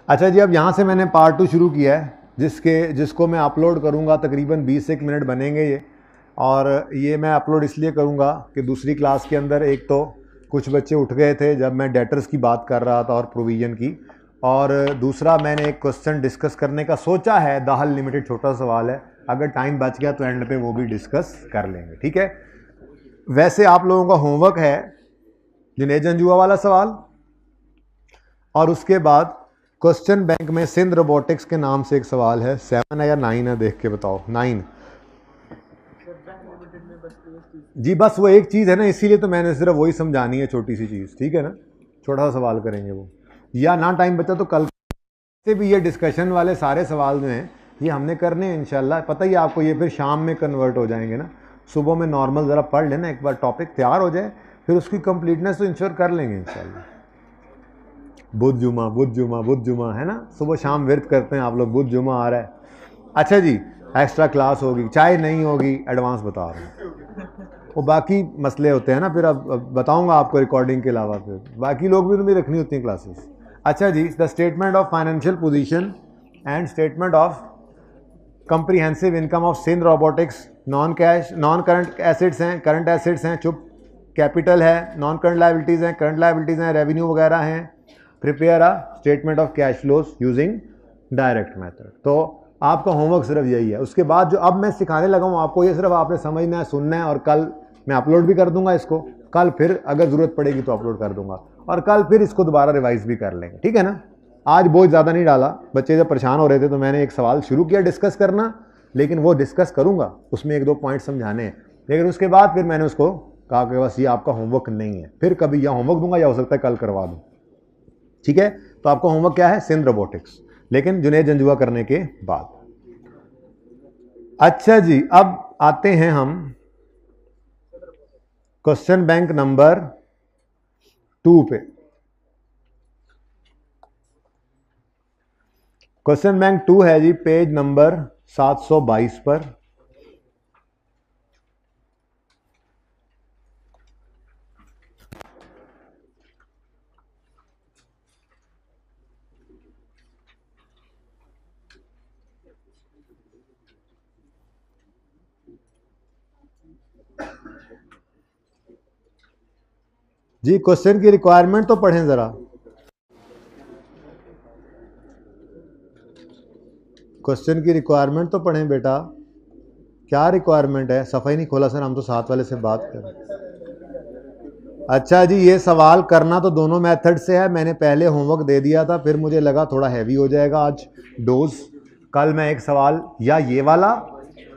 अच्छा जी, अब यहाँ से मैंने पार्ट 2 शुरू किया है, जिसको मैं अपलोड करूँगा, तकरीबन 20 एक मिनट बनेंगे ये। और ये मैं अपलोड इसलिए करूँगा कि दूसरी क्लास के अंदर एक तो कुछ बच्चे उठ गए थे जब मैं डेटर्स की बात कर रहा था और प्रोविज़न की, और दूसरा मैंने एक क्वेश्चन डिस्कस करने का सोचा है, दाहल लिमिटेड, छोटा सवाल है, अगर टाइम बच गया तो एंड पे वो भी डिस्कस कर लेंगे, ठीक है। वैसे आप लोगों का होमवर्क है जुनैद जंजुआ वाला सवाल, और उसके बाद क्वेश्चन बैंक में सिंध रोबोटिक्स के नाम से एक सवाल है, 7 है या 9 है, देख के बताओ। 9 जी, बस वो एक चीज़ है ना, इसीलिए तो मैंने सिर्फ वही समझानी है, छोटी सी चीज़, ठीक है ना। छोटा सा सवाल करेंगे वो, या ना टाइम बचा तो कल से भी ये डिस्कशन वाले सारे सवाल जो हैं ये हमने करने हैं इंशाल्लाह। पता ही आपको, ये फिर शाम में कन्वर्ट हो जाएंगे ना। सुबह में नॉर्मल ज़रा पढ़ लेना, एक बार टॉपिक तैयार हो जाए फिर उसकी कंप्लीटनेस तो इंश्योर कर लेंगे इंशाल्लाह। बुध जुमा है ना, सुबह शाम विर्त करते हैं आप लोग, बुध जुमा आ रहा है। अच्छा जी, एक्स्ट्रा क्लास होगी, चाहे नहीं होगी, एडवांस बता रहा हूँ। वो बाकी मसले होते हैं ना, फिर अब बताऊंगा आपको रिकॉर्डिंग के अलावा, फिर बाकी लोग भी तुम्हें रखनी होती हैं क्लासेस। अच्छा जी, the statement of financial position and statement of comprehensive income of Sindh robotics, non cash, non current assets हैं, करंट एसेट्स हैं, चुप कैपिटल है, नॉन करंट लाइबिलिटीज़ हैं, करंट लाइबिलिटीज़ हैं, रेवेन्यू वगैरह हैं। Prepare a statement of cash flows using direct method. तो आपका होमवर्क सिर्फ यही है। उसके बाद जो अब मैं सिखाने लगा हूँ आपको, ये सिर्फ आपने समझना है, सुनना है, और कल मैं अपलोड भी कर दूंगा इसको। कल फिर अगर ज़रूरत पड़ेगी तो अपलोड कर दूंगा, और कल फिर इसको दोबारा रिवाइज भी कर लेंगे, ठीक है ना। आज बहुत ज़्यादा नहीं डाला, बच्चे जब परेशान हो रहे थे तो मैंने एक सवाल शुरू किया डिस्कस करना, लेकिन वो डिस्कस करूंगा, उसमें 1-2 पॉइंट समझाने हैं। लेकिन उसके बाद फिर मैंने उसको कहा कि बस ये आपका होमवर्क नहीं है, फिर कभी या होमवर्क दूंगा या हो सकता है कल करवा दूँ, ठीक है। तो आपका होमवर्क क्या है? सिंध रोबोटिक्स, लेकिन जुनैद जंजुआ करने के बाद। अच्छा जी, अब आते हैं हम क्वेश्चन बैंक नंबर 2 पे। क्वेश्चन बैंक 2 है जी, पेज नंबर 722 पर। जी, क्वेश्चन की रिक्वायरमेंट तो पढ़ें जरा। क्वेश्चन की रिक्वायरमेंट तो पढ़ें बेटा। क्या रिक्वायरमेंट है? सफ़ा ही नहीं खोला सर, हम तो साथ वाले से बात कर। अच्छा जी, ये सवाल करना तो दोनों मेथड से है। मैंने पहले होमवर्क दे दिया था, फिर मुझे लगा थोड़ा हैवी हो जाएगा आज डोज। कल मैं एक सवाल या ये वाला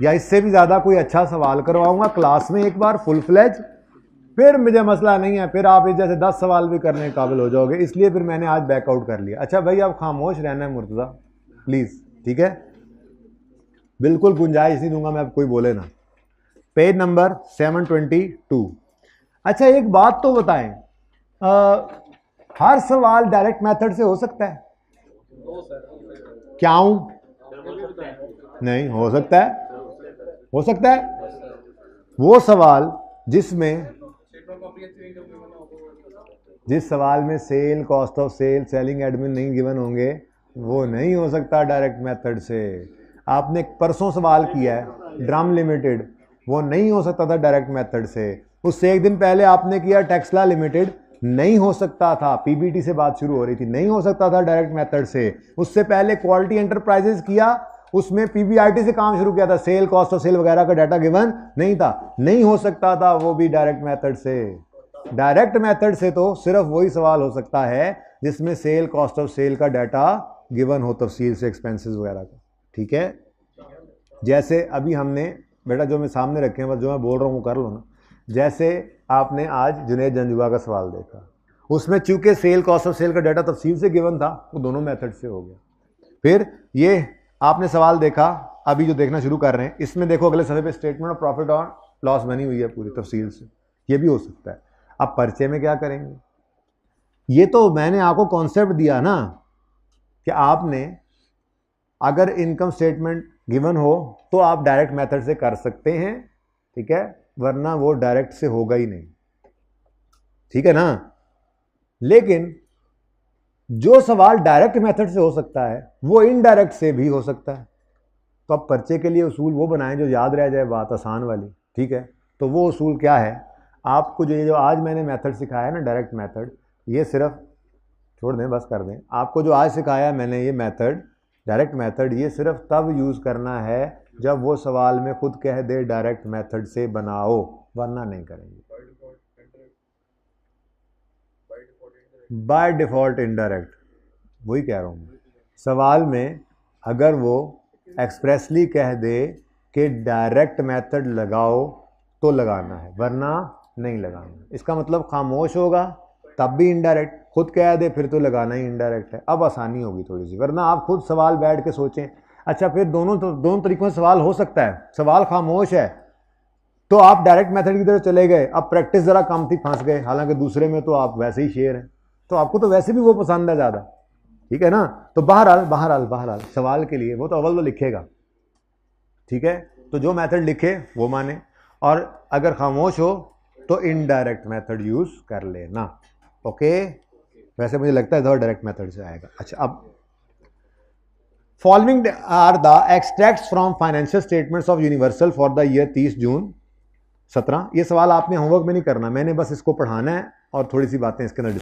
या इससे भी ज़्यादा कोई अच्छा सवाल करवाऊंगा क्लास में एक बार फुल फ्लेज, फिर मुझे मसला नहीं है, फिर आप जैसे 10 सवाल भी करने के काबिल हो जाओगे। इसलिए फिर मैंने आज बैकआउट कर लिया। अच्छा भाई, आप खामोश रहना है मुर्तज़ा प्लीज़, ठीक है। बिल्कुल गुंजाइश नहीं दूंगा मैं, अब कोई बोले ना। Page number 722। अच्छा, एक बात तो बताएं, हर सवाल डायरेक्ट मेथड से हो सकता है? क्यों नहीं हो सकता है? हो सकता है। वो सवाल जिस सवाल में sale, cost of sale, selling admin नहीं गिवन होंगे, वो नहीं हो सकता डायरेक्ट मेथड से। आपने परसों सवाल किया है ड्रम लिमिटेड, वो नहीं हो सकता था डायरेक्ट मेथड से। उससे एक दिन पहले आपने किया टेक्सला लिमिटेड, नहीं हो सकता था, पीबीटी से बात शुरू हो रही थी, नहीं हो सकता था डायरेक्ट मेथड से। उससे पहले क्वालिटी एंटरप्राइजेस किया, उसमें पीबीआरटी से काम शुरू किया था, सेल, कॉस्ट ऑफ सेल वगैरह का डाटा गिवन नहीं था, नहीं हो सकता था वो भी डायरेक्ट मेथड से। डायरेक्ट मेथड से तो सिर्फ वही सवाल हो सकता है जिसमें सेल, कॉस्ट ऑफ सेल का डाटा गिवन हो, तफसील से, एक्सपेंसेस वगैरह का, ठीक है। जैसे अभी हमने बेटा जो मैं सामने रखे हैं, बस जो मैं बोल रहा हूँ वो कर लो ना। जैसे आपने आज जुनैद जंजुआ का सवाल देखा, उसमें चूंकि सेल, कॉस्ट ऑफ सेल का डाटा तफसील से गिवन था, वो दोनों मेथड से हो गया। फिर ये आपने सवाल देखा, अभी जो देखना शुरू कर रहे हैं, इसमें देखो अगले सफ़े पे स्टेटमेंट ऑफ प्रॉफिट और लॉस बनी हुई है पूरी तफसील से, ये भी हो सकता है। अब पर्चे में क्या करेंगे? ये तो मैंने आपको कॉन्सेप्ट दिया ना कि आपने अगर इनकम स्टेटमेंट गिवन हो तो आप डायरेक्ट मेथड से कर सकते हैं, ठीक है, वरना वो डायरेक्ट से होगा ही नहीं, ठीक है ना। लेकिन जो सवाल डायरेक्ट मेथड से हो सकता है वो इनडायरेक्ट से भी हो सकता है। तो अब पर्चे के लिए उसूल वो बनाएं जो याद रह जाए, बात आसान वाली, ठीक है। तो वो उसूल क्या है, आपको जो आज मैंने मेथड सिखाया है ना, डायरेक्ट मेथड, ये सिर्फ छोड़ दें, बस कर दें। आपको जो आज सिखाया मैंने ये मेथड, डायरेक्ट मेथड, ये सिर्फ तब यूज़ करना है जब वो सवाल में खुद कह दे डायरेक्ट मेथड से बनाओ, वरना नहीं करेंगे। बाय डिफ़ॉल्ट इनडायरेक्ट, वही कह रहा हूँ। सवाल में अगर वो एक्सप्रेसली कह दे कि डायरेक्ट मेथड लगाओ तो लगाना है, वरना नहीं लगाना। इसका मतलब खामोश होगा तब भी इनडायरेक्ट, खुद कह दे फिर तो लगाना ही इनडायरेक्ट है। अब आसानी होगी थोड़ी सी, वरना आप खुद सवाल बैठ के सोचें। अच्छा, फिर दोनों तरीकों से सवाल हो सकता है। सवाल खामोश है तो आप डायरेक्ट मेथड की तरफ चले गए, अब प्रैक्टिस ज़रा कम थी, फंस गए। हालांकि दूसरे में तो आप वैसे ही शेर हैं, तो आपको तो वैसे भी वो पसंद है ज़्यादा, ठीक है ना। तो बहरहाल सवाल के लिए वो तो अव्वल तो लिखेगा, ठीक है। तो जो मेथड लिखे वो माने, और अगर खामोश हो तो इनडायरेक्ट मेथड यूज़ कर लेना, ओके। वैसे मुझे लगता है डायरेक्ट मेथड से आएगा। अच्छा, अब following are the extracts from financial statements of Universal for the year 30 June 17। ये सवाल आपने होमवर्क में नहीं करना, मैंने बस इसको पढ़ाना है और थोड़ी सी बातें इसके अंदर,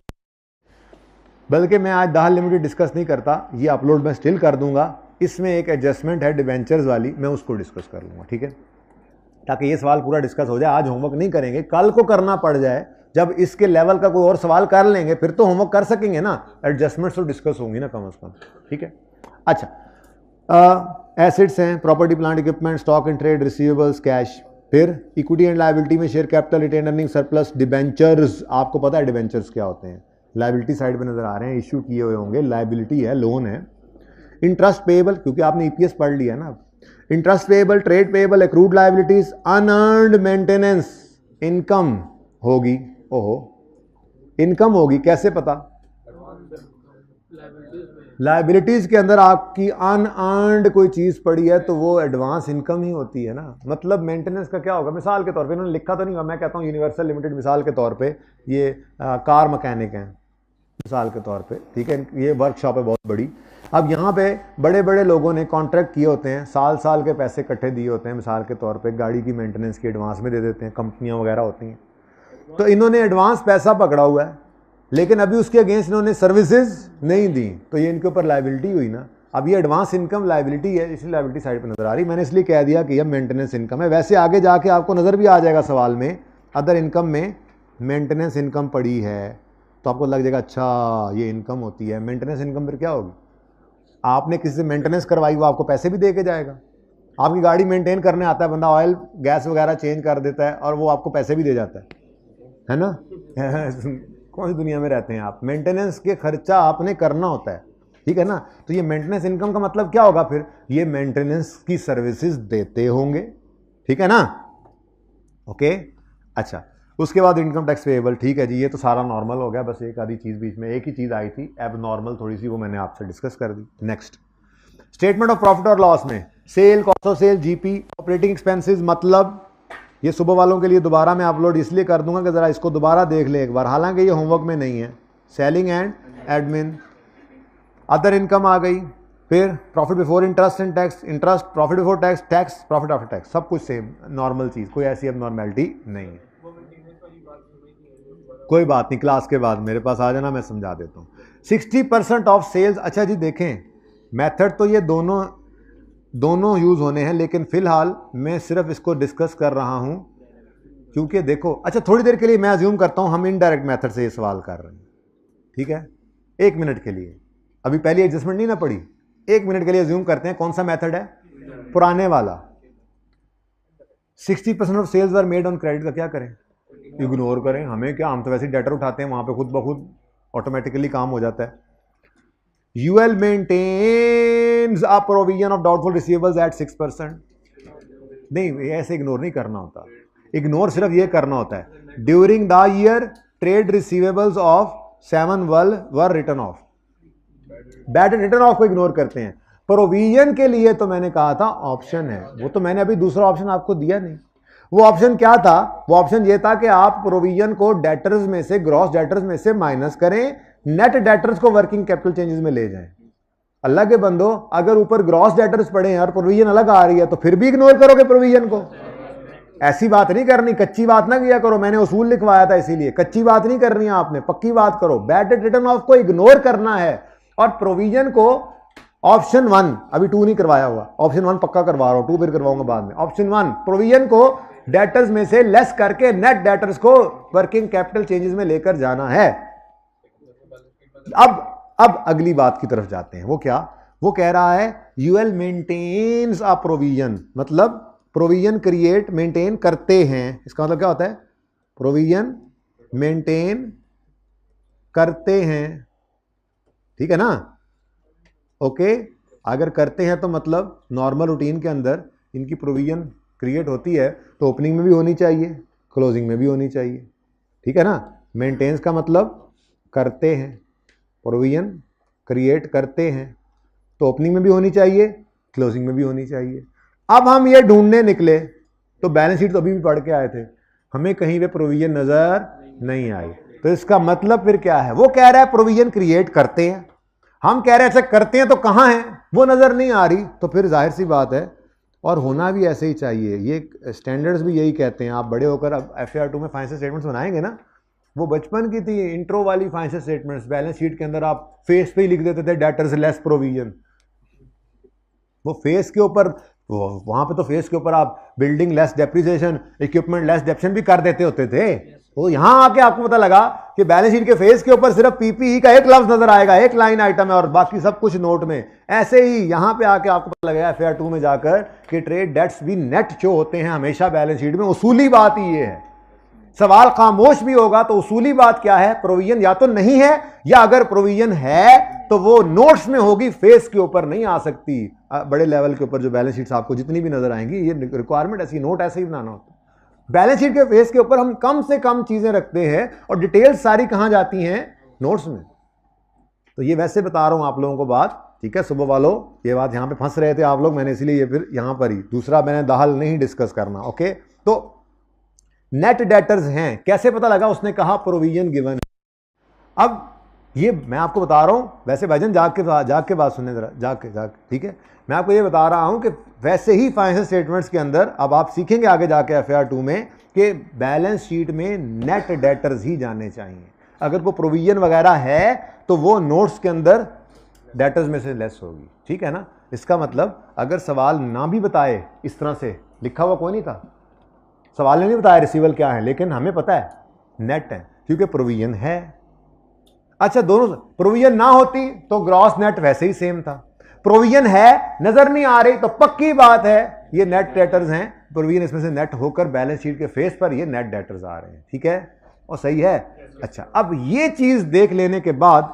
बल्कि मैं आज दाल लिमिटेड डिस्कस नहीं करता, ये अपलोड मैं स्टिल कर दूंगा। इसमें एक एडजस्टमेंट है डिबेंचर्स वाली, मैं उसको डिस्कस कर लूँगा, ठीक है, ताकि ये सवाल पूरा डिस्कस हो जाए। आज होमवर्क नहीं करेंगे, कल को करना पड़ जाए, जब इसके लेवल का कोई और सवाल कर लेंगे फिर तो होमवर्क कर सकेंगे ना। एडजस्टमेंट्स तो डिस्कस होंगी ना कम से कम, ठीक है। अच्छा, एसेट्स हैं property, plant, equipment, stock and trade, receivables, cash. फिर इक्विटी एंड लायबिलिटी में share capital, retained earning, surplus, debentures. आपको पता है डिबेंचर्स क्या होते हैं, लायबिलिटी साइड में नजर आ रहे हैं, इशू किए हुए होंगे, लायबिलिटी है, लोन है। इंटरेस्ट पेएबल, क्योंकि आपने ईपीएस पढ़ लिया ना, interest payable, trade payable, accrued liabilities, unearned maintenance income होगी। ओहो, इनकम होगी, कैसे पता? लायबिलिटीज के अंदर आपकी अनअर्न्ड कोई चीज पड़ी है तो वो एडवांस इनकम ही होती है ना। मतलब मेंटेनेंस का क्या होगा, मिसाल के तौर पे, इन्होंने लिखा तो नहीं हुआ, मैं कहता हूँ यूनिवर्सल लिमिटेड मिसाल के तौर पे ये कार मैकेनिक हैं मिसाल के तौर पे, ठीक है, ये वर्कशॉप है बहुत बड़ी। अब यहाँ पे बड़े बड़े लोगों ने कॉन्ट्रैक्ट किए होते हैं, साल साल के पैसे इकट्ठे दिए होते हैं, मिसाल के तौर पे गाड़ी की मेंटेनेंस की एडवांस में दे देते हैं, कंपनियाँ वगैरह होती हैं। तो इन्होंने एडवांस पैसा पकड़ा हुआ है, लेकिन अभी उसके अगेंस्ट इन्होंने सर्विसेज नहीं दी, तो ये इनके ऊपर लायबिलिटी हुई ना। अब ये एडवांस इनकम लायबिलिटी है, इसलिए लायबिलिटी साइड पे नजर आ रही। मैंने इसलिए कह दिया कि यह मेंटेनेंस इनकम है। वैसे आगे जाके आपको नजर भी आ जाएगा सवाल में, अदर इनकम में मेंटेनेंस इनकम पड़ी है, तो आपको लग जाएगा अच्छा ये इनकम होती है। मेंटेनेंस इनकम फिर क्या होगी, आपने किसी से मेंटेनेंस करवाई, वो आपको पैसे भी दे के जाएगा। आपकी गाड़ी मेंटेन करने आता है बंदा, ऑयल गैस वगैरह चेंज कर देता है और वो आपको पैसे भी दे जाता है ना। कौन सी दुनिया में रहते हैं आप, मेंटेनेंस के खर्चा आपने करना होता है, ठीक है ना। तो ये मेंटेनेंस इनकम का मतलब क्या होगा, फिर ये मेंटेनेंस की सर्विसेज देते होंगे, ठीक है ना, ओके। अच्छा, उसके बाद इनकम टैक्स पेएबल, ठीक है जी, ये तो सारा नॉर्मल हो गया, बस एक आधी चीज़ बीच में, एक ही चीज़ आई थी एब नॉर्मल थोड़ी सी, वो मैंने आपसे डिस्कस कर दी। नेक्स्ट, स्टेटमेंट ऑफ प्रॉफिट और लॉस में sale, cost of sale, GP, operating expenses, मतलब ये सुबह वालों के लिए दोबारा मैं अपलोड इसलिए कर दूंगा कि ज़रा इसको दोबारा देख ले एक बार, हालांकि ये होमवर्क में नहीं है। Selling and admin, other income आ गई, फिर profit before interest and tax, interest, profit before tax, tax, profit after tax, सब कुछ सेम नॉर्मल चीज़, कोई ऐसी अब नॉर्मेलिटी नहीं है। कोई बात नहीं, क्लास के बाद मेरे पास आ जाना, मैं समझा देता हूँ। 60% ऑफ सेल्स, अच्छा जी देखें, मेथड तो ये दोनों यूज़ होने हैं, लेकिन फ़िलहाल मैं सिर्फ इसको डिस्कस कर रहा हूँ क्योंकि देखो, अच्छा थोड़ी देर के लिए मैं अज्यूम करता हूँ हम इनडायरेक्ट मेथड से ये सवाल कर रहे हैं, ठीक है, 1 मिनट के लिए, अभी पहली एडजस्टमेंट नहीं ना पड़ी, 1 मिनट के लिए अज्यूम करते हैं कौन सा मेथड है, पुराने वाला। 60% of sales are made on credit का क्या करें, इग्नोर करें, हमें क्या, हम तो वैसे डेटर उठाते हैं, वहाँ पे खुद ब खुद ऑटोमेटिकली काम हो जाता है। UL maintains a provision of doubtful receivables at 6%, नहीं ऐसे इग्नोर नहीं करना होता, इग्नोर सिर्फ ये करना होता है, during the year trade receivables of 7 were return of, bad return of को इग्नोर करते हैं। प्रोविजन के लिए तो मैंने कहा था ऑप्शन है, वो तो मैंने अभी दूसरा ऑप्शन आपको दिया नहीं। वो ऑप्शन क्या था, वो ऑप्शन ये था कि आप प्रोविजन को डेटर्स में से, ग्रॉस डेटर्स में से माइनस करें, नेट डेटर्स को वर्किंग कैपिटल चेंजेस में ले जाएं। अल्लाह के बंदो, अगर ऊपर ग्रॉस डेटर्स पड़े हैं और प्रोविजन अलग आ रही है तो फिर भी इग्नोर करोगे प्रोविजन को? ऐसी बात नहीं करनी, कच्ची बात ना किया करो। मैंने उसूल लिखवाया था इसीलिए, कच्ची बात नहीं करनी है आपने, पक्की बात करो। बैड डेट रिटर्न ऑफ को इग्नोर करना है और प्रोविजन को ऑप्शन 1, अभी 2 नहीं करवाया हुआ, ऑप्शन 1 पक्का करवा रहा हूं, 2 फिर करवाऊंगा बाद में। ऑप्शन 1 प्रोविजन को डेटर्स में से लेस करके नेट डेटर्स को वर्किंग कैपिटल चेंजेस में लेकर जाना है। अब अगली बात की तरफ जाते हैं। वो क्या? वो कह रहा है यूएल मेंटेन्स अ प्रोविजन, मतलब प्रोविजन क्रिएट मेंटेन करते हैं। इसका मतलब क्या होता है? प्रोविजन मेंटेन करते हैं, ठीक है ना? ओके, अगर करते हैं तो मतलब नॉर्मल रूटीन के अंदर इनकी प्रोविजन क्रिएट होती है तो ओपनिंग में भी होनी चाहिए, क्लोजिंग में भी होनी चाहिए, ठीक है ना? मेंटेन्स का मतलब करते हैं, प्रोविजन क्रिएट करते हैं तो ओपनिंग में भी होनी चाहिए, क्लोजिंग में भी होनी चाहिए। अब हम ये ढूंढने निकले तो बैलेंस शीट तो अभी भी पढ़ के आए थे, हमें कहीं पे प्रोविजन नजर नहीं आई। तो इसका मतलब फिर क्या है? वो कह रहा है प्रोविजन क्रिएट करते हैं, हम कह रहे हैं अच्छा करते हैं तो कहां है? वो नजर नहीं आ रही। तो फिर जाहिर सी बात है, और होना भी ऐसे ही चाहिए, ये स्टैंडर्ड्स भी यही कहते हैं। आप बड़े होकर अब FAR 2 में फाइनेंशियल स्टेटमेंट्स बनाएंगे ना, वो बचपन की थी इंट्रो वाली फाइनेंशियल स्टेटमेंट्स, बैलेंस शीट के अंदर आप फेस पे ही लिख देते थे डेटर्स लेस प्रोविजन। वो फेस के ऊपर, वहां पे तो फेस के ऊपर आप building less depreciation, equipment less डेप्शन भी कर देते होते थे। तो यहां आके आपको पता लगा कि बैलेंस शीट के फेस के ऊपर सिर्फ पीपीई का एक लफ्ज नजर आएगा, एक लाइन आइटम है और बाकी सब कुछ नोट में। ऐसे ही यहां पे आके आपको पता लगेगा FAR 2 में जाकर कि ट्रेड डेट्स भी नेट शो होते हैं हमेशा बैलेंस शीट में। उसूली बात ही ये है। सवाल खामोश भी होगा तो उसूली बात क्या है? प्रोविजन या तो नहीं है, या अगर प्रोविजन है तो वो नोट्स में होगी, फेस के ऊपर नहीं आ सकती। बड़े लेवल के ऊपर जो बैलेंस शीट्स आपको जितनी भी नजर आएंगी, ये रिक्वायरमेंट ऐसी, नोट ऐसे ही बनाना होता है। बैलेंस शीट के फेस के ऊपर हम कम से कम चीजें रखते हैं और डिटेल्स सारी कहां जाती हैं? नोट्स में। तो ये वैसे बता रहा हूं आप लोगों को बात, ठीक है सुबह वालों, ये बात यहां पे फंस रहे थे आप लोग, मैंने इसलिए ये फिर यहां पर ही दूसरा मैंने दाहल नहीं डिस्कस करना। ओके, तो नेट डेटर्स हैं, कैसे पता लगा? उसने कहा प्रोविजन गिवन। अब ये मैं आपको बता रहा हूं, वैसे भाईजान जाग के बात सुनने जरा, जाग, ठीक है? मैं आपको ये बता रहा हूं कि वैसे ही फाइनेंशियल स्टेटमेंट्स के अंदर अब आप सीखेंगे आगे जाके FAR 2 में कि बैलेंस शीट में नेट डेटर्स ही जाने चाहिए। अगर कोई प्रोविजन वगैरह है तो वो नोट्स के अंदर डेटर्स में से लेस होगी, ठीक है ना? इसका मतलब अगर सवाल ना भी बताए, इस तरह से लिखा हुआ कोई नहीं था, सवाल ने नहीं बताया रिसीवल क्या है, लेकिन हमें पता है नेट है क्योंकि प्रोविजन है। अच्छा, दोनों प्रोविजन ना होती तो ग्रॉस नेट वैसे ही सेम था, प्रोविजन है नजर नहीं आ रही तो पक्की बात है ये नेट डेटर्स हैं, प्रोविजन इसमें से नेट होकर बैलेंस शीट के फेस पर ये नेट डेटर्स आ रहे हैं, ठीक है? और सही है। अच्छा, अब ये चीज देख लेने के बाद,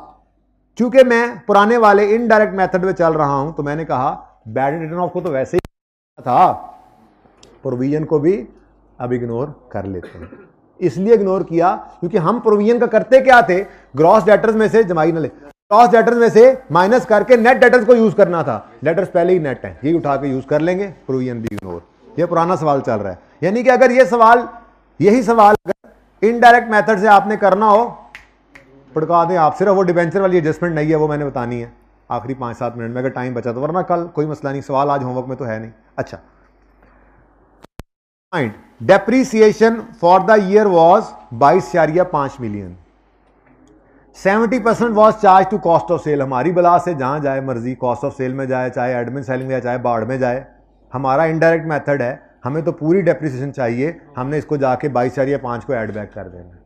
चूंकि मैं पुराने वाले इनडायरेक्ट मेथड में चल रहा हूं, तो मैंने कहा बैड रिटर्न ऑफ को तो वैसे ही था, प्रोविजन को भी अब इग्नोर कर लेते हैं। इसलिए इग्नोर किया क्योंकि हम प्रोविजन का करते क्या थे? ग्रॉस डेटर्स में से जमाई न ले, ग्रॉस डेटर्स में से माइनस करके नेट डेटर्स को यूज करना था। डेटर्स पहले ही नेट है, ये उठा के यूज कर लेंगे, प्रोविजन भी इग्नोर। ये पुराना सवाल चल रहा है। यानी कि अगर ये सवाल, यही सवाल अगर इनडायरेक्ट मेथड से आपने करना हो, पड़का दें आप। सिर्फ वो डिबेंचर वाली एडजस्टमेंट नहीं है, वो मैंने बतानी है आखिरी 5-7 मिनट में, अगर टाइम बचा तो, वरना कल कोई मसला नहीं, सवाल आज होमवर्क में तो है नहीं। अच्छा, depreciation for the year was 22.5 million, 70% was charge to cost of sale. हमारी बला से जहां जाए मर्जी, कॉस्ट ऑफ सेल में जाए, चाहे एडमिन सेलिंग में जाए, चाहे बाढ़ में जाए, हमारा इनडायरेक्ट मेथड है, हमें तो पूरी डेप्रीसिएशन चाहिए, हमने इसको जाके 22.5 को ऐड बैक कर देना है।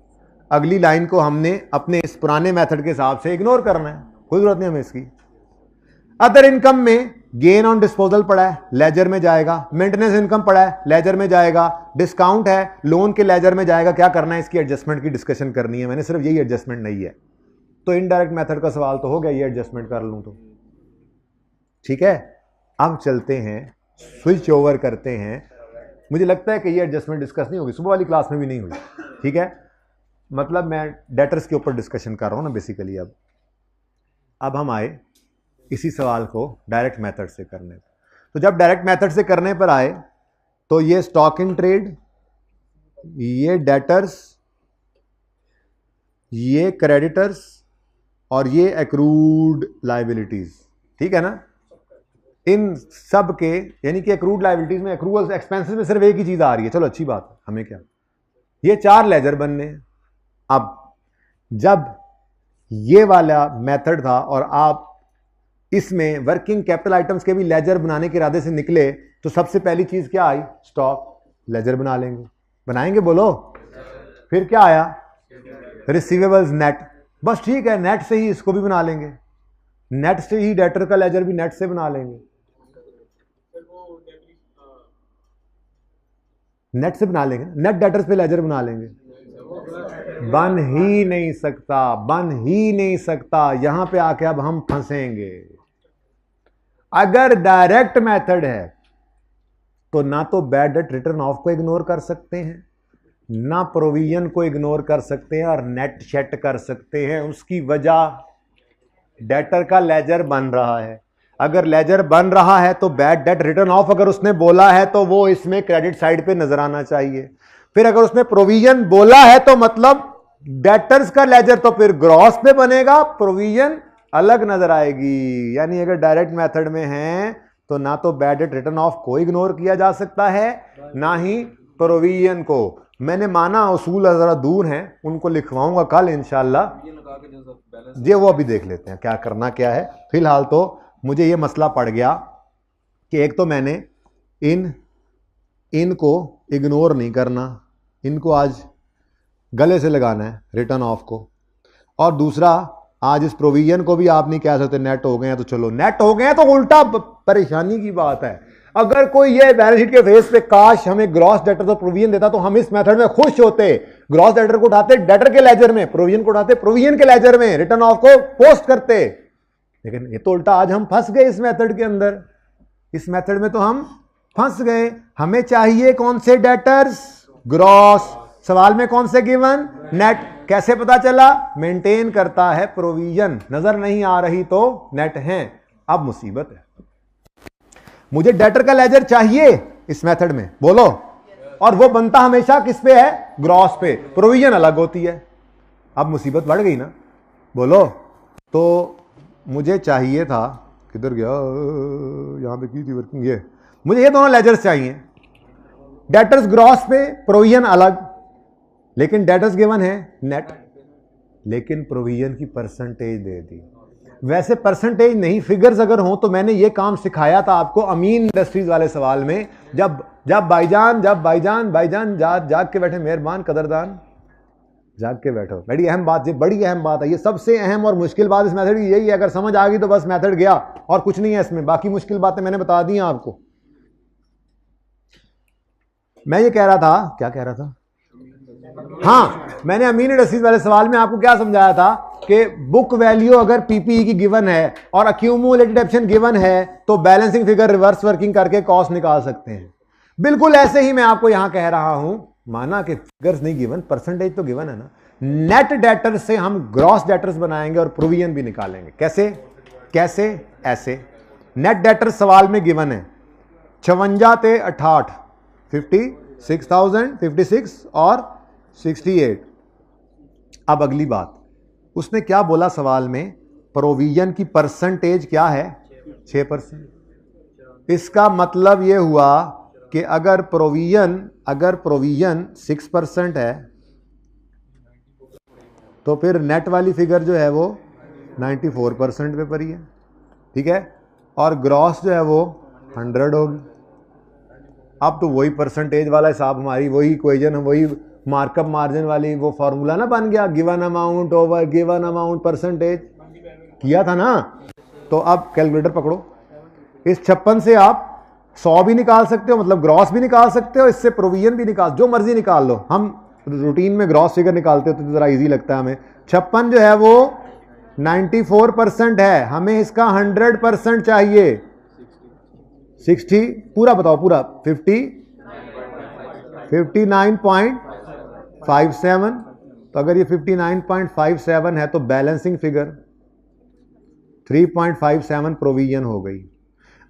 अगली लाइन को हमने अपने इस पुराने मेथड के हिसाब से इग्नोर करना है, कोई जरूरत नहीं हमें इसकी। अदर इनकम में गेन ऑन डिस्पोजल पड़ा है, लेजर में जाएगा। मेंटेनेंस इनकम पड़ा है, लेजर में जाएगा। डिस्काउंट है, लोन के लेजर में जाएगा। क्या करना है? इसकी एडजस्टमेंट की डिस्कशन करनी है, मैंने सिर्फ यही एडजस्टमेंट नहीं है। तो इनडायरेक्ट मेथड का सवाल तो हो गया, ये एडजस्टमेंट कर लूं तो ठीक है। अब चलते हैं, स्विच ओवर करते हैं। मुझे लगता है कि ये एडजस्टमेंट डिस्कस नहीं होगी, सुबह वाली क्लास में भी नहीं हुई, ठीक है? मतलब मैं डेटर्स के ऊपर डिस्कशन कर रहा हूं ना बेसिकली। अब हम आए इसी सवाल को डायरेक्ट मेथड से करने पर। तो जब डायरेक्ट मेथड से करने पर आए तो ये स्टॉक इन ट्रेड, ये डेटर्स, ये क्रेडिटर्स, और ये एक्रूड लाइबिलिटीज, ठीक है ना। इन सब के यानी कि एक्रूड लाइबिलिटीज में एक्रूअल एक्सपेंसेस में सिर्फ एक ही चीज आ रही है, चलो अच्छी बात है, हमें क्या, ये 4 लेजर बनने हैं। अब जब ये वाला मेथड था और आप इसमें वर्किंग कैपिटल आइटम्स के भी लेजर बनाने के इरादे से निकले, तो सबसे पहली चीज क्या आई, स्टॉक लेजर बना लेंगे, बनाएंगे बोलो। फिर क्या आया, रिसीवेबल्स नेट, बस ठीक है, नेट से ही इसको भी बना लेंगे, नेट से ही डेटर का लेजर भी नेट से बना लेंगे, नेट से बना लेंगे, नेट डेटर्स पे लेजर बना लेंगे। बन ही नहीं सकता, बन ही नहीं सकता, यहां पे आके अब हम फंसेंगे। अगर डायरेक्ट मेथड है तो ना तो बैड डेट रिटर्न ऑफ को इग्नोर कर सकते हैं, ना प्रोविजन को इग्नोर कर सकते हैं, और नेट शेट कर सकते हैं। उसकी वजह डेटर का लेजर बन रहा है। अगर लेजर बन रहा है तो बैड डेट रिटर्न ऑफ अगर उसने बोला है तो वो इसमें क्रेडिट साइड पे नजर आना चाहिए। फिर अगर उसने प्रोविजन बोला है तो मतलब डेटर्स का लेजर तो फिर ग्रॉस पे बनेगा, प्रोविजन अलग नजर आएगी। यानी अगर डायरेक्ट मेथड में है तो ना तो बैड डेट रिटर्न ऑफ को इग्नोर किया जा सकता है, ना ही प्रोविजन को। मैंने माना उसूल जरा दूर हैं, उनको लिखवाऊंगा कल इंशाल्लाह। ये वो अभी देख लेते हैं क्या करना क्या है। फिलहाल तो मुझे ये मसला पड़ गया कि एक तो मैंने इनको इग्नोर नहीं करना, इनको आज गले से लगाना है रिटर्न ऑफ को, और दूसरा आज इस प्रोविजन को भी आप नहीं कह सकते नेट हो गए हैं तो चलो नेट हो गए हैं, तो उल्टा परेशानी की बात है। अगर कोई ये बैलेंस शीट के फेस पे काश हमें ग्रॉस डेटर तो प्रोविजन देता तो हम इस मेथड में खुश होते। ग्रॉस डेटर को उठाते डेटर के लेजर में, प्रोविजन को उठाते प्रोविजन के लेजर में, रिटर्न ऑफ को पोस्ट करते। लेकिन ये तो उल्टा, आज हम फंस गए इस मेथड के अंदर, इस मेथड में तो हम फंस गए। हमें चाहिए कौन से डेटर्स, ग्रॉस, सवाल में कौन से गिवन, नेट। कैसे पता चला, मेंटेन करता है प्रोविजन, नजर नहीं आ रही तो नेट है। अब मुसीबत है, मुझे डेटर का लेजर चाहिए इस मेथड में, बोलो, और वो बनता हमेशा किस पे है, ग्रॉस पे, प्रोविजन अलग होती है। अब मुसीबत बढ़ गई ना, बोलो। तो मुझे चाहिए था, किधर गया, यहां पे की थी वर्किंग, ये मुझे ये दोनों लेजर्स चाहिए, डेटर्स ग्रॉस पे, प्रोविजन अलग, लेकिन डेटर्स गिवन है नेट, लेकिन प्रोविजन की परसेंटेज दे दी। वैसे परसेंटेज नहीं, फिगर्स अगर हो तो मैंने ये काम सिखाया था आपको अमीन इंडस्ट्रीज वाले सवाल में, जब भाईजान जाग के बैठे, मेहरबान कदरदान जाग के बैठो। बड़ी अहम बात, ये बड़ी अहम बात है, ये सबसे अहम और मुश्किल बात इस मेथड की यही है। अगर समझ आ गई तो बस मेथड गया, और कुछ नहीं है इसमें, बाकी मुश्किल बातें मैंने बता दी हैं आपको। मैं ये कह रहा था, क्या कह रहा था, हाँ, मैंने अमीन इंडस्ट्रीज वाले सवाल में आपको क्या समझाया था कि बुक वैल्यू अगर पीपीई की गिवन है और अक्यूमुलेटेड ऑप्शन गिवन है तो बैलेंसिंग फिगर रिवर्स वर्किंग करके कॉस्ट निकाल सकते हैं। बिल्कुल ऐसे ही मैं आपको यहां कह रहा हूं, माना कि फिगर्स नहीं गिवन, परसेंटेज तो गिवन है ना, नेट डेटर से हम ग्रॉस डेटर्स बनाएंगे और प्रोविजन भी निकालेंगे। कैसे ऐसे, नेट डेटर सवाल में गिवन है 56 ते 68, 56,000, 56 और 68। अब अगली बात, उसने क्या बोला सवाल में, प्रोविजन की परसेंटेज क्या है, 6%। इसका मतलब यह हुआ कि अगर प्रोविजन 6% है तो फिर नेट वाली फिगर जो है वो 94% पे पड़ी है, ठीक है, और ग्रॉस जो है वो 100 होगी। अब तो वही परसेंटेज वाला हिसाब, हमारी वही इक्वेशन, वही मार्कअप मार्जिन वाली वो फॉर्मूला ना बन गया, given amount over given amount percentage किया था ना। तो अब कैलकुलेटर पकड़ो, इस 56 से आप 100 भी निकाल सकते हो, मतलब ग्रॉस भी निकाल सकते हो, इससे प्रोविजन भी निकाल, जो मर्जी निकाल लो। हम रूटीन में ग्रॉस फिगर निकालते हो तो जरा इजी लगता है हमें। 56 जो है वो 94% है, हमें इसका 100% चाहिए, 60, पूरा बताओ, पूरा 59.57। तो अगर ये 59.57 है तो बैलेंसिंग फिगर 3.57 प्रोविजन हो गई।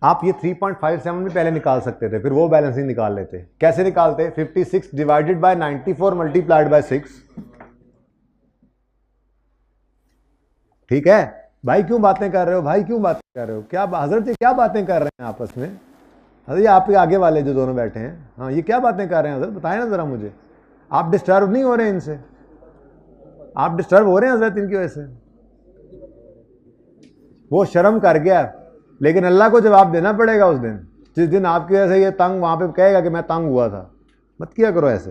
आप ये 3.57 भी पहले निकाल सकते थे, फिर वो बैलेंसिंग निकाल लेते। कैसे निकालते, 56 डिवाइडेड बाय 94 मल्टीप्लाइड बाय 6, ठीक है भाई, क्यों बातें कर रहे हो भाई, क्यों बातें कर रहे हो, क्या हजरत ये क्या बातें कर रहे हैं आपस में? हजरत ये आपके आगे वाले जो दोनों बैठे हैं, हाँ ये क्या बातें कर रहे हैं हजरत, बताएं ना जरा मुझे। आप डिस्टर्ब नहीं हो रहे इनसे? आप डिस्टर्ब हो रहे हैं हजरत इनकी वजह से? वो शर्म कर गया, लेकिन अल्लाह को जवाब देना पड़ेगा उस दिन, जिस दिन आपकी वजह से ये तंग वहां पे कहेगा कि मैं तंग हुआ था। मत किया करो ऐसे।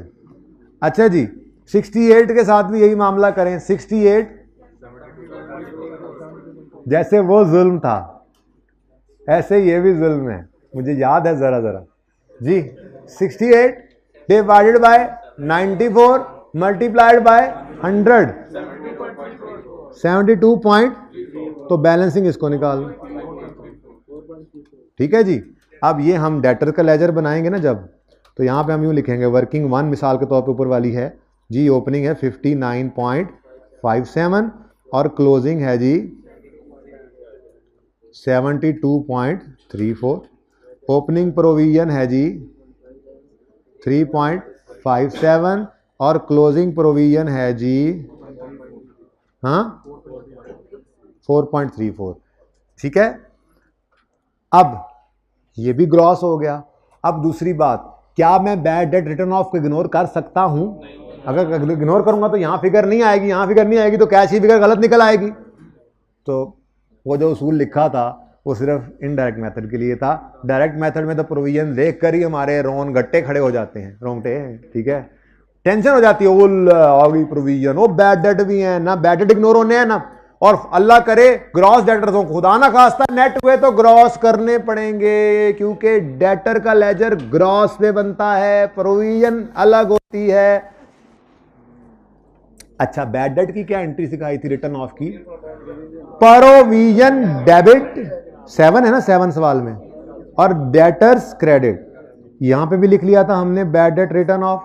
अच्छा जी, 68 के साथ भी यही मामला करें। 68 जैसे वो जुल्म था ऐसे ये भी जुल्म है, मुझे याद है जरा जरा जी। 68 divided by 94 multiplied by 100 72 point, तो बैलेंसिंग इसको निकाल लो। ठीक है जी। अब ये हम डेटर का लेजर बनाएंगे ना जब, तो यहां पे हम यूं लिखेंगे वर्किंग 1 मिसाल के तौर पे ऊपर वाली है जी, ओपनिंग है 59.57 और क्लोजिंग है जी 72.34। ओपनिंग प्रोविजन है जी 3.57 और क्लोजिंग प्रोविजन है जी हाँ 4.34। ठीक है, अब ये भी ग्रॉस हो गया। अब दूसरी बात, क्या मैं बैड डेट रिटर्न ऑफ को इग्नोर कर सकता हूं? अगर इग्नोर करूंगा तो यहां फिगर नहीं आएगी, यहां फिगर नहीं आएगी तो कैश की फिगर गलत निकल आएगी। तो वो जो उसूल लिखा था वो सिर्फ इनडायरेक्ट मेथड के लिए था। डायरेक्ट मेथड में तो प्रोविजन देख कर ही हमारे रोन गट्टे खड़े हो जाते हैं, रोंगटे। ठीक है, टेंशन हो जाती है, वो आ गई प्रोविजन, वो बैड डेट भी है ना, बैड डेट इग्नोर होने हैं ना, और अल्लाह करे ग्रॉस डेटर्स हो, खुदा ना खास्ता नेट हुए तो ग्रॉस करने पड़ेंगे, क्योंकि डेटर का लेजर ग्रॉस पे बनता है, प्रोविजन अलग होती है। अच्छा, बैड डेट की क्या एंट्री सिखाई थी रिटर्न ऑफ की? प्रोविजन डेबिट 7 है ना 7 सवाल में, और डेटर्स क्रेडिट। यहां पे भी लिख लिया था हमने बैड डेट रिटर्न ऑफ,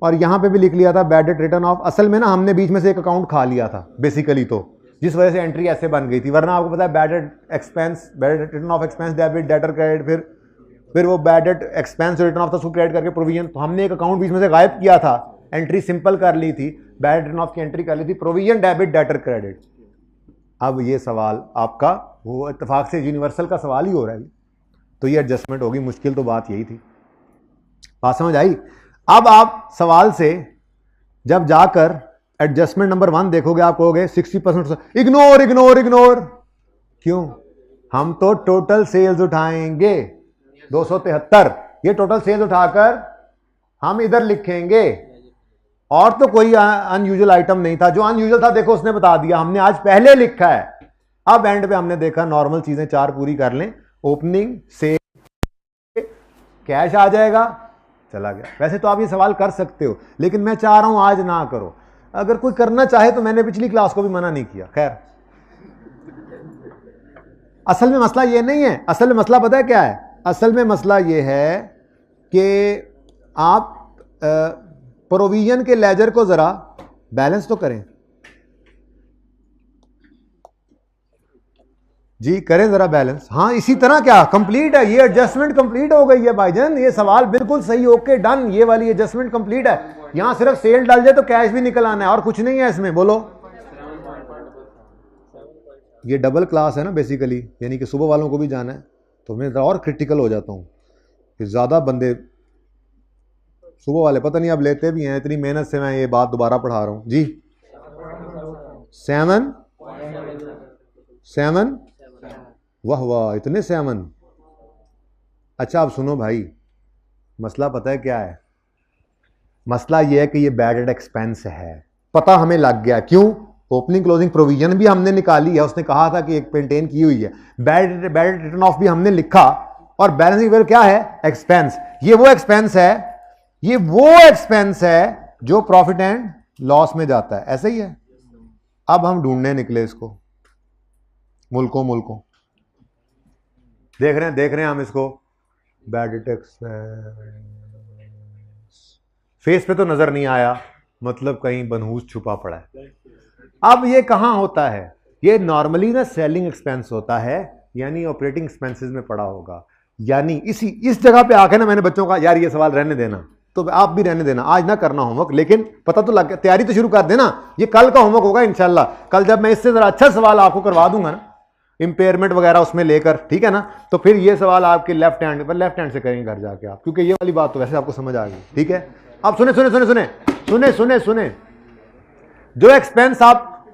और यहां पे भी लिख लिया था बैड डेट रिटर्न ऑफ। असल में ना हमने बीच में से एक अकाउंट खा लिया था बेसिकली, तो जिस वजह से एंट्री ऐसे बन गई थी। वरना आपको पता है bad debt expense, bad debt return of expense debit debtor credit, फिर वो bad debt expense return of था उसको क्रेडिट करके प्रोविजन। तो हमने एक अकाउंट बीच में से गायब किया था, एंट्री सिंपल कर ली थी, बैड रिटर्न ऑफ की एंट्री कर ली थी, प्रोविजन डेबिट डेटर क्रेडिट। अब ये सवाल आपका वो इत्तेफाक से यूनिवर्सल का सवाल ही हो रहा है, तो ये एडजस्टमेंट होगी। मुश्किल तो बात यही थी, बात समझ आई? अब आप सवाल से जब जाकर एडजस्टमेंट नंबर 1 देखोगे, आप कहोगे 60% इग्नोर इग्नोर इग्नोर। क्यों? हम तो टोटल सेल्स उठाएंगे 273, ये टोटल सेल्स उठाकर हम इधर लिखेंगे, और तो कोई अनयूजुअल आइटम नहीं था। जो अनयूजुअल था देखो उसने बता दिया, हमने आज पहले लिखा है। अब एंड पे हमने देखा नॉर्मल चीजें 4 पूरी कर लें, ओपनिंग से कैश आ जाएगा, चला गया। वैसे तो आप ये सवाल कर सकते हो, लेकिन मैं चाह रहा हूं आज ना करो। अगर कोई करना चाहे तो मैंने पिछली क्लास को भी मना नहीं किया। खैर, असल में मसला ये नहीं है, असल में मसला पता है क्या है? असल में मसला ये है कि आप प्रोविजन के लेजर को जरा बैलेंस तो करें जी, करें जरा बैलेंस। हाँ, इसी तरह क्या कंप्लीट है, ये एडजस्टमेंट कंप्लीट हो गई है भाईजान, ये सवाल बिल्कुल सही, ओके डन, ये वाली एडजस्टमेंट कंप्लीट है। यहां सिर्फ सेल डाल जाए तो कैश भी निकल आना है, और कुछ नहीं है इसमें। बोलो, ये डबल क्लास है ना बेसिकली, यानी कि सुबह वालों को भी जाना है, तो मैं और क्रिटिकल हो जाता हूं कि ज्यादा बंदे सुबह वाले पता नहीं अब लेते भी हैं। इतनी मेहनत से मैं ये बात दोबारा पढ़ा रहा हूं जी। 7 वाह वाह, इतने 7। अच्छा अब सुनो भाई, मसला पता है क्या है? मसला यह है कि ये बैड डेट एक्सपेंस है, पता हमें लग गया। क्यों? ओपनिंग क्लोजिंग प्रोविजन भी हमने निकाली है, उसने कहा था कि एक मेंटेन की हुई है, बैड डेट रिटर्न ऑफ भी हमने लिखा, और बैलेंसिंग फिगर क्या है? एक्सपेंस। ये वो एक्सपेंस है, ये वो एक्सपेंस है जो प्रॉफिट एंड लॉस में जाता है, ऐसा ही है। अब हम ढूंढने निकले इसको मुल्कों देख रहे हैं हम इसको। बैड डेट एक्सपेंस फेस पे तो नजर नहीं आया, मतलब कहीं बनहूस छुपा पड़ा है। अब ये कहां होता है? ये नॉर्मली ना सेलिंग एक्सपेंस होता है, यानी ऑपरेटिंग एक्सपेंसेस में पड़ा होगा। यानी इस जगह पे आके ना मैंने बच्चों का, यार ये सवाल रहने देना, तो आप भी रहने देना, आज ना करना होमवर्क, लेकिन पता तो लग गया, तैयारी तो शुरू कर देना, ये कल का होमवर्क होगा इंशाल्लाह। कल जब मैं इससे जरा अच्छा सवाल आपको करवा दूंगा ना, इंपेयरमेंट वगैरह उसमें लेकर, ठीक है ना, तो फिर ये सवाल आपके लेफ्ट हैंड से करेंगे घर जाके आप, क्योंकि ये वाली बात तो वैसे आपको समझ आ गई, ठीक है। अब सुने सुने सुने सुने सुने सुने सुने जो एक्सपेंस आप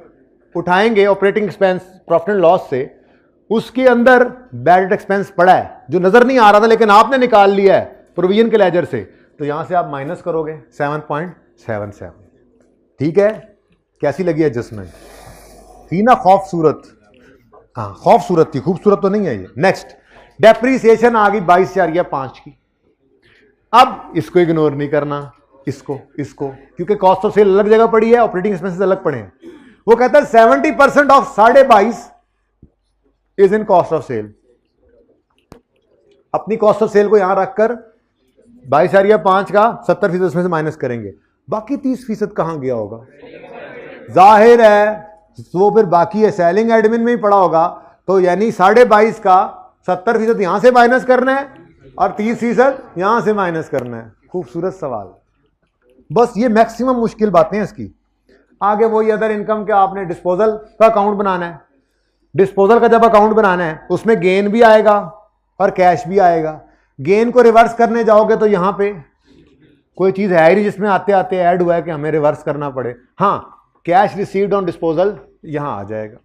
उठाएंगे operating expense profit and loss से, उसके अंदर बैड डेट एक्सपेंस पड़ा है जो नजर नहीं आ रहा था लेकिन आपने निकाल लिया है प्रोविजन के लेजर से, तो यहां से आप माइनस करोगे 7.77। ठीक है, कैसी लगी एडजस्टमेंट? थी ना खौफसूरत? हाँ खौफसूरत थी, खूबसूरत तो नहीं है ये। नेक्स्ट, डेप्रीसिएशन आ गई 22,500 की। अब इसको इग्नोर नहीं करना, इसको क्योंकि कॉस्ट ऑफ सेल अलग जगह पड़ी है, ऑपरेटिंग एक्सपेंसेस अलग पड़े हैं। वो कहता है 70% of 22.5 is in cost of sale. अपनी कॉस्ट ऑफ सेल को यहां रखकर 22,500 का 70% उसमें से माइनस करेंगे, बाकी 30% कहां गया होगा? जाहिर है वो फिर बाकी है सेलिंग एडमिन में ही पड़ा होगा, तो यानी 22.5 का 70% यहां से माइनस करना है और 30% यहां से माइनस करना है। खूबसूरत सवाल, बस ये मैक्सिमम मुश्किल बातें हैं इसकी। आगे वही अदर इनकम के आपने डिस्पोजल का अकाउंट बनाना है। डिस्पोजल का जब अकाउंट बनाना है उसमें गेन भी आएगा और कैश भी आएगा। गेन को रिवर्स करने जाओगे तो यहां पे कोई चीज है ही नहीं जिसमें आते आते ऐड हुआ है कि हमें रिवर्स करना पड़े। हाँ, कैश रिसीव्ड ऑन डिस्पोजल यहां आ जाएगा।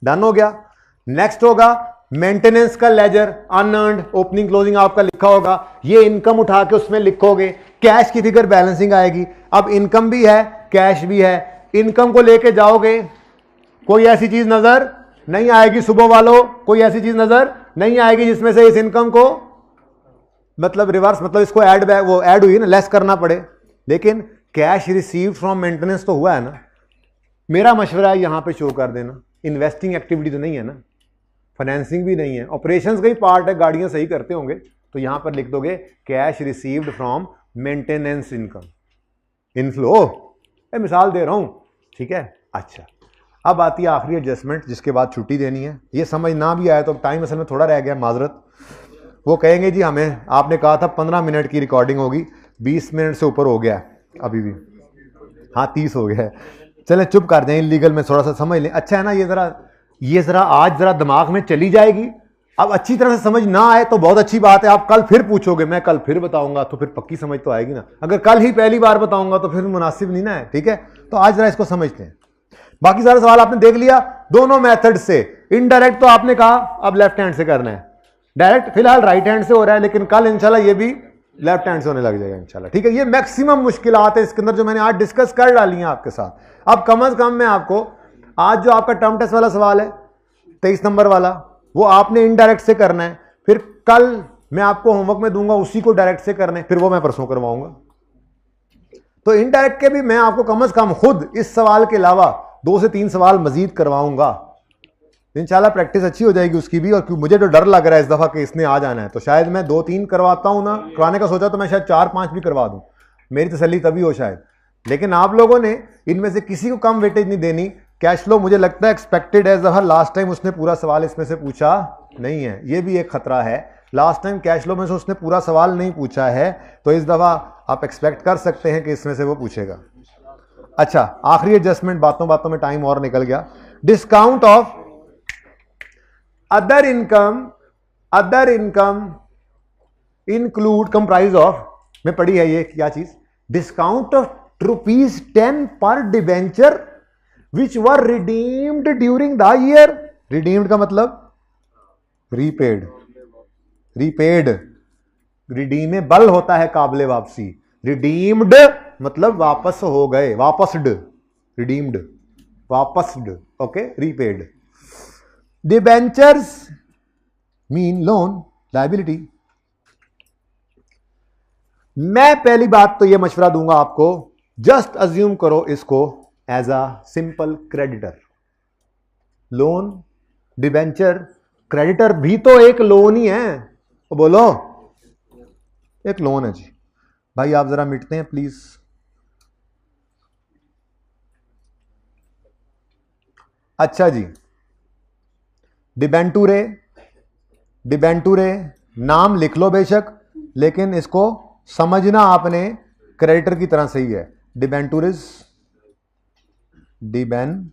डन हो गया। नेक्स्ट होगा मेंटेनेंस का लेजर, अनअर्न्ड ओपनिंग क्लोजिंग आपका लिखा होगा, ये इनकम उठा के उसमें लिखोगे, कैश की फिगर बैलेंसिंग आएगी। अब इनकम भी है कैश भी है, इनकम को लेके जाओगे, कोई ऐसी चीज नजर नहीं आएगी सुबह वालों, कोई ऐसी चीज नजर नहीं आएगी जिसमें से इस इनकम को मतलब रिवर्स, मतलब इसको ऐड वो ऐड हुई ना, लेस करना पड़े। लेकिन कैश रिसीव फ्रॉम मेंटेनेंस तो हुआ है ना। मेरा मशवरा है यहां पे शो कर देना, इन्वेस्टिंग एक्टिविटी तो नहीं है ना, फाइनेंसिंग भी नहीं है, ऑपरेशंस का ही पार्ट है, गाड़ियां सही करते होंगे, तो यहां पर लिख दोगे cash received from maintenance income inflow. मिसाल दे रहा हूं, ठीक है। अच्छा, अब आती है आखिरी एडजस्टमेंट जिसके बाद छुट्टी देनी है। ये समझ ना भी आया तो टाइम असल में थोड़ा रह गया, माजरत। वो कहेंगे जी हमें आपने कहा था 15 मिनट की रिकॉर्डिंग होगी, 20 मिनट से ऊपर हो गया अभी भी। हाँ 30 हो गया है। चलें चुप कर जाएं, लीगल में थोड़ा सा समझ लें। अच्छा है ना, ये जरा आज जरा दिमाग में चली जाएगी। अब अच्छी तरह से समझ ना आए तो बहुत अच्छी बात है, आप कल फिर पूछोगे, मैं कल फिर बताऊंगा, तो फिर पक्की समझ तो आएगी ना। अगर कल ही पहली बार बताऊंगा तो फिर मुनासिब नहीं ना है, ठीक है। तो आज जरा इसको समझते हैं। बाकी सारा सवाल आपने देख लिया दोनों मेथड से। इनडायरेक्ट तो आपने कहा अब लेफ्ट हैंड से करना है, डायरेक्ट फिलहाल राइट हैंड से हो रहा है, लेकिन कल इंशाल्लाह ये भी लेफ्ट हैंड से होने लग जाएगा इंशाल्लाह, ठीक है। ये मैक्सिमम मुश्किलात है इसके अंदर जो मैंने आज डिस्कस कर डाली हैं आपके साथ। अब कम से कम मैं आपको आज जो आपका टर्म टेस्ट वाला सवाल है 23 नंबर वाला, वो आपने इनडायरेक्ट से करना है, फिर कल मैं आपको होमवर्क में दूंगा उसी को डायरेक्ट से करने, फिर वो मैं परसों करवाऊंगा। तो इनडायरेक्ट के भी मैं आपको कम से कम खुद इस सवाल के अलावा 2 से 3 सवाल मजीद करवाऊंगा इंशाल्लाह। प्रैक्टिस अच्छी हो जाएगी उसकी भी। और मुझे तो डर लग रहा है इस दफा कि इसने आ जाना है, तो शायद मैं 2-3 करवाता हूं ना, करवाने का सोचा तो मैं शायद 4-5 भी करवा दूं, मेरी तसल्ली तभी हो शायद। लेकिन आप लोगों ने इनमें से किसी को कम वेटेज नहीं देनी। कैश फ्लो मुझे लगता है एक्सपेक्टेड है, इस दफा लास्ट टाइम उसने पूरा सवाल इसमें से पूछा नहीं है, ये भी एक खतरा है। लास्ट टाइम कैश फ्लो में से उसने पूरा सवाल नहीं पूछा है, तो इस दफा आप एक्सपेक्ट कर सकते हैं कि इसमें से वो पूछेगा। अच्छा, आखिरी एडजस्टमेंट, बातों बातों में टाइम और निकल गया। Discount of other income include comprise of, में पढ़ी है ये क्या चीज, डिस्काउंट ऑफ ₹10 पर debenture which were redeemed during the year. Redeemed का मतलब रीपेड, रिडीमेबल होता है काबिले वापसी, रिडीम्ड मतलब वापस हो गए, वापस्ड, रिडीम्ड वापस्ड, okay, repaid. Debentures mean loan liability. मैं पहली बात तो यह मशवरा दूंगा आपको, जस्ट अज्यूम करो इसको as a simple creditor. Loan, debenture, creditor भी तो एक लोन ही है, तो बोलो एक लोन है जी। भाई आप जरा मिटते हैं प्लीज। अच्छा जी, डिबेंटूरे नाम लिख लो बेशक, लेकिन इसको समझना आपने क्रेडिटर की तरह सही है। डिबेंटूरिस, डिबेंट्यूरिस,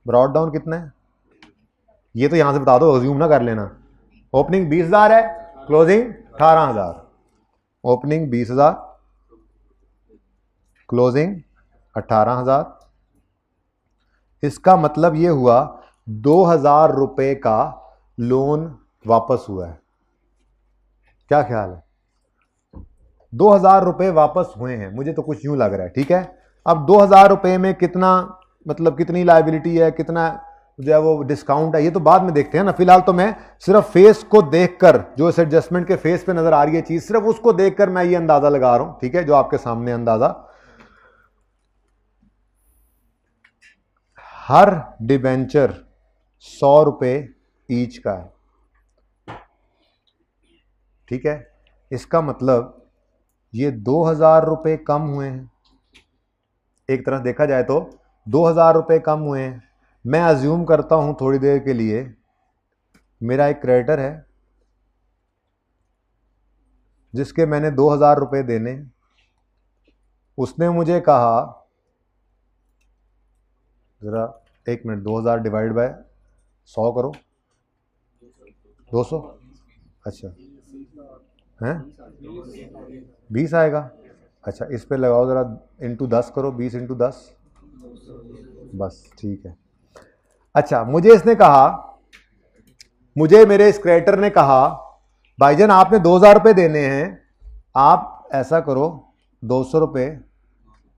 ब्रॉड डाउन कितना है, ये तो यहां से बता दो, अज्यूम ना कर लेना। ओपनिंग 20,000 है, क्लोजिंग 18,000। Opening 20,000, closing 18,000। इसका मतलब ये हुआ 2,000 रुपए का लोन वापस हुआ है। क्या ख्याल है? 2,000 रुपए वापस हुए हैं, मुझे तो कुछ यूं लग रहा है। ठीक है, अब 2,000 रुपए में कितना, मतलब कितनी लायबिलिटी है, कितना जो है वो डिस्काउंट है, ये तो बाद में देखते हैं ना। फिलहाल तो मैं सिर्फ फेस को देखकर, जो इस एडजस्टमेंट के फेस पे नजर आ रही है चीज, सिर्फ उसको देखकर मैं ये अंदाजा लगा रहा हूं। ठीक है, जो आपके सामने अंदाजा, हर डिबेंचर 100 रुपए ईच का है। ठीक है, इसका मतलब ये 2,000 रुपए कम हुए हैं। एक तरह देखा जाए तो 2,000 रुपए कम हुए हैं। मैं अज्यूम करता हूं थोड़ी देर के लिए, मेरा एक क्रेडिटर है जिसके मैंने 2,000 रुपए देने, उसने मुझे कहा, जरा एक मिनट, 2,000 डिवाइड बाय 100 करो, 200, अच्छा हैं 20 आएगा। अच्छा, इस पे लगाओ जरा, इंटू 10 करो, 20 इंटू 10, बस ठीक है। अच्छा, मुझे इसने कहा, मुझे मेरे इस क्रेडिटर ने कहा, भाईजान आपने 2,000 रुपये देने हैं, आप ऐसा करो 200 रुपये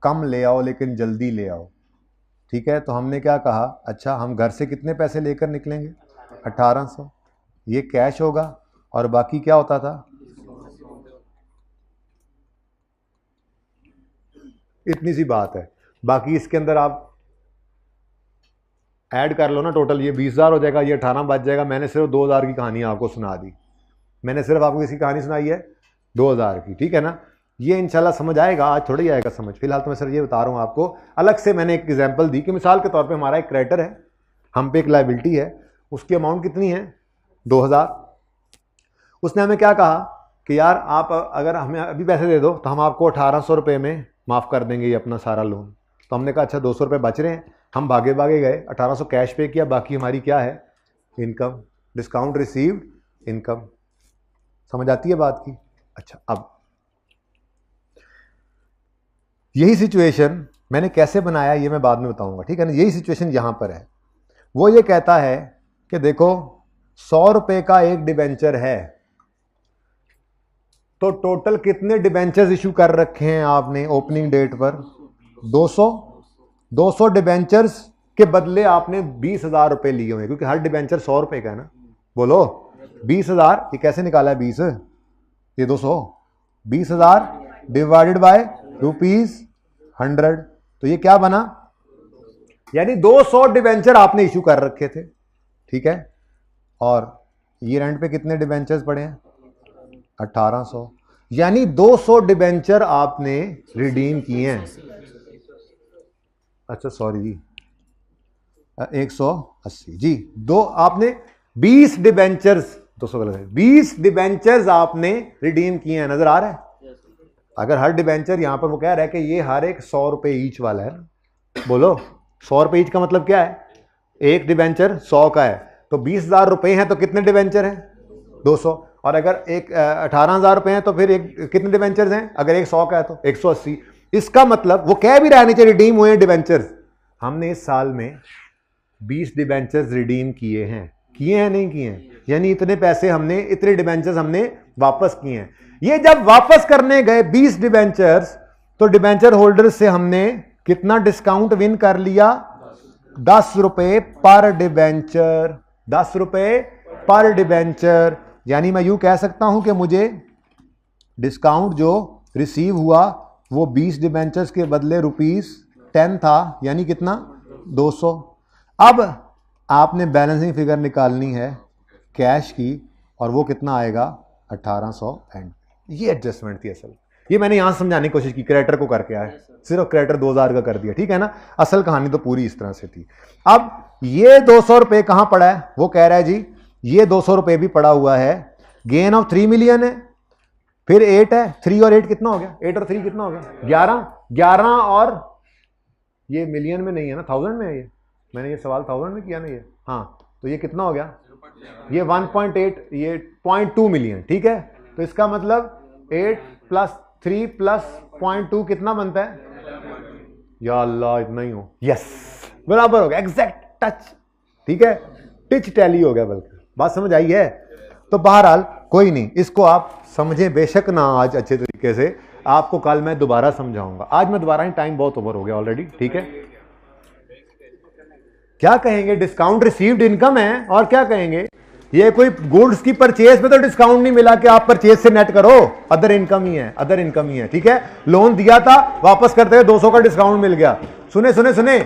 कम ले आओ, लेकिन जल्दी ले आओ। ठीक है, तो हमने क्या कहा, अच्छा हम घर से कितने पैसे लेकर निकलेंगे, 1800, ये कैश होगा, और बाकी क्या होता था, इतनी सी बात है। बाकी इसके अंदर आप ऐड कर लो ना, टोटल ये 20,000 हो जाएगा, ये 18 बच जाएगा। मैंने सिर्फ 2,000 की कहानी आपको सुना दी, मैंने सिर्फ आपको इसकी कहानी सुनाई है 2,000 की। ठीक है ना, ये इंशाल्लाह समझ आएगा, आज थोड़ी आएगा समझ। फिलहाल तो मैं सिर्फ ये बता रहा हूँ आपको, अलग से मैंने एक एग्जांपल दी कि मिसाल के तौर पे हमारा एक क्रेडिटर है, हम पे एक लायबिलिटी है, उसकी अमाउंट कितनी है, 2,000। उसने हमें क्या कहा कि यार आप अगर हमें अभी पैसे दे दो तो हम आपको 1,800 रुपये में माफ़ कर देंगे ये अपना सारा लोन। तो हमने कहा अच्छा 200 रुपये बच रहे हैं, हम भागे भागे गए, 1,800 कैश पे किया, बाकी हमारी क्या है, इनकम, डिस्काउंट रिसीव्ड इनकम। समझ आती है बात की? अच्छा, अब यही सिचुएशन मैंने कैसे बनाया ये मैं बाद में बताऊंगा। ठीक है ना, यही सिचुएशन यहां पर है। वो ये कहता है कि देखो 100 रुपए का एक डिबेंचर है, तो टोटल कितने डिबेंचर्स इशू कर रखे हैं आपने ओपनिंग डेट पर, 200 डिबेंचर्स के बदले आपने 20,000 रुपए लिए हुए, क्योंकि हर डिबेंचर 100 रुपए का है ना। बोलो 20,000, ये कैसे निकाला है 20, ये 200, 20,000 डिवाइडेड बाय ₹100, तो ये क्या बना, यानी 200 डिबेंचर आपने इशू कर रखे थे। ठीक है, और ये रेंट पे कितने डिबेंचर्स पड़े हैं, 1,800, यानी 200 डिबेंचर आपने रिडीम किए हैं। अच्छा सॉरी जी, 180 जी, दो आपने 20 डिबेंचर्स, 200 गलत है, 20 डिबेंचर्स आपने रिडीम किए हैं। नजर आ रहा है? अगर हर डिबेंचर, यहां पर वो कह रहा है कि ये हर एक 100 रुपए ईच वाला है ना, बोलो 100 रुपए ईच का मतलब क्या है, एक डिबेंचर 100 का है, तो 20,000 रुपए हैं, तो कितने डिबेंचर हैं, 200। और अगर एक 18,000 रुपए हैं तो फिर एक कितने डिबेंचर्स हैं, अगर एक 100 का है तो 180। इसका मतलब वो कह भी रहा है नीचे रिडीम हुए डिबेंचर्स, हमने इस साल में 20 डिबेंचर्स रिडीम किए हैं नहीं किए हैं, यानी इतने पैसे हमने, इतने डिबेंचर्स हमने वापस किए हैं। ये जब वापस करने गए 20 डिबेंचर्स, तो डिबेंचर होल्डर्स से हमने कितना डिस्काउंट विन कर लिया, 10 रुपए पर डिबेंचर, 10 रुपए पर डिबेंचर। यानी मैं यूं कह सकता हूं कि मुझे डिस्काउंट जो रिसीव हुआ वो 20 डिबेंचर्स के बदले ₹10 था, यानी कितना, 200। अब आपने बैलेंसिंग फिगर निकालनी है कैश की, और वो कितना आएगा, 1,800 एंड। ये एडजस्टमेंट थी असल, ये मैंने यहां समझाने की कोशिश की, क्रेडिटर को करके आए, सिर्फ क्रेडिटर 2,000 का कर दिया। ठीक है ना, असल कहानी तो पूरी इस तरह से थी। अब ये 200 रुपए कहां पड़ा है, वो कह रहा है जी ये 200 रुपये भी पड़ा हुआ है, गेन ऑफ 3 मिलियन है, फिर 8 है, 3 और 8 कितना हो गया, 8 और 3 कितना हो गया, 11, 11 और ये मिलियन में नहीं है ना, 1000 में है ये, मैंने ये सवाल 1000 में किया ना ये, हाँ, तो ये कितना हो गया, ये 1.8, ये 0.2 मिलियन, ठीक है। तो इसका मतलब 8 + 3 + 0.2 कितना बनता है, या अल्लाह इतना ही हो, यस बराबर हो गया, एग्जैक्ट टच, ठीक है, टिच टैली हो गया, बल्कि बात समझ आई है। तो बहरहाल कोई नहीं, इसको आप समझें बेशक ना आज अच्छे तरीके से, आपको कल मैं दोबारा समझाऊंगा, आज मैं दोबारा ही, टाइम बहुत ओवर हो गया ऑलरेडी, ठीक है। क्या कहेंगे, डिस्काउंट रिसीव्ड इनकम है, और क्या कहेंगे, ये कोई गुड्स की परचेज पे तो डिस्काउंट नहीं मिला कि आप परचेज से नेट करो, अदर इनकम ही है, अदर इनकम ही है, ठीक है। लोन दिया था, वापस करते हुए 200 का डिस्काउंट मिल गया। सुने सुने सुने,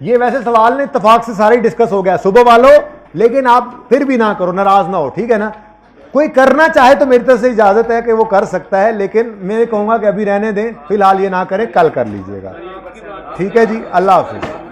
ये वैसे सवाल ने इत्तेफाक से सारे डिस्कस हो गया सुबह वालों, लेकिन आप फिर भी ना करो, नाराज ना हो, ठीक है ना। कोई करना चाहे तो मेरी तरफ से इजाजत है कि वो कर सकता है, लेकिन मैं कहूंगा कि अभी रहने दें, फिलहाल ये ना करें, कल कर लीजिएगा, ठीक है जी। अल्लाह हाफिज।